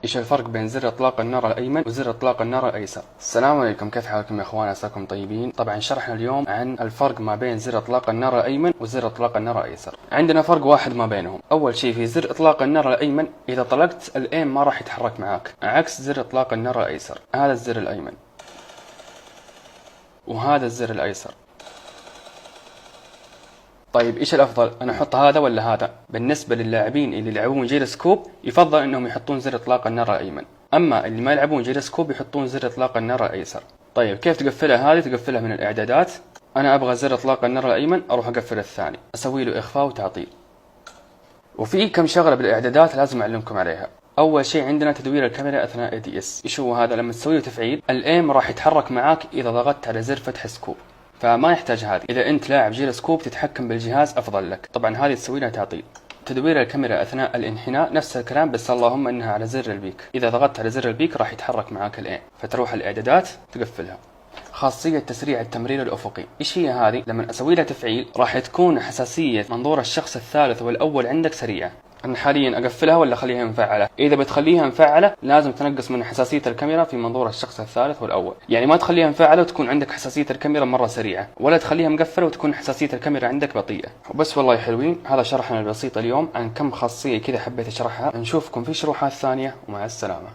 ايش الفرق بين زر اطلاق النار الايمن وزر اطلاق النار الايسر؟ السلام عليكم، كيف حالكم يا اخوان؟ عساكم طيبين. طبعا شرحنا اليوم عن الفرق ما بين زر اطلاق النار الايمن وزر اطلاق النار الايسر. عندنا فرق واحد ما بينهم. اول شيء في زر اطلاق النار الايمن اذا طلقت الايم ما راح يتحرك معاك، عكس زر اطلاق النار الايسر. هذا الزر الايمن وهذا الزر الايسر. طيب ايش الافضل؟ انا احط هذا ولا هذا؟ بالنسبه للاعبين اللي يلعبون جيروسكوب يفضل انهم يحطون زر اطلاق النار الايمن، اما اللي ما يلعبون جيروسكوب يحطون زر اطلاق النار الايسر. طيب كيف تقفلها؟ هذه تقفلها من الاعدادات. انا ابغى زر اطلاق النار الايمن، اروح اقفل الثاني، اسوي له اخفاء وتعطيل. وفي كم شغله بالاعدادات لازم اعلمكم عليها. اول شيء عندنا تدوير الكاميرا اثناء ADS. ايش هو هذا؟ لما تسوي له تفعيل الايم راح يتحرك معاك اذا ضغطت على زر فتح سكوب، فما يحتاج هذه. اذا انت لاعب جيروسكوب تتحكم بالجهاز افضل لك. طبعا هذه تسوي لها تعطيل. تدوير الكاميرا اثناء الانحناء نفس الكلام، بس اللهم انها على زر البيك. اذا ضغطت على زر البيك راح يتحرك معاك الايم، فتروح الاعدادات تقفلها. خاصية تسريع التمرير الأفقي، إيش هي هذه؟ لما أسوي لها تفعيل راح تكون حساسية منظور الشخص الثالث والأول عندك سريعة. أنا حاليا أقفلها ولا أخليها مفعلة؟ إذا بتخليها مفعلة لازم تنقص من حساسية الكاميرا في منظور الشخص الثالث والأول، يعني ما تخليها مفعلة وتكون عندك حساسية الكاميرا مرة سريعة، ولا تخليها مقفلة وتكون حساسية الكاميرا عندك بطيئة. وبس والله حلوين، هذا شرحنا البسيط اليوم عن كم خاصية كذا حبيت أشرحها. نشوفكم في شروحات ثانية ومع السلامة.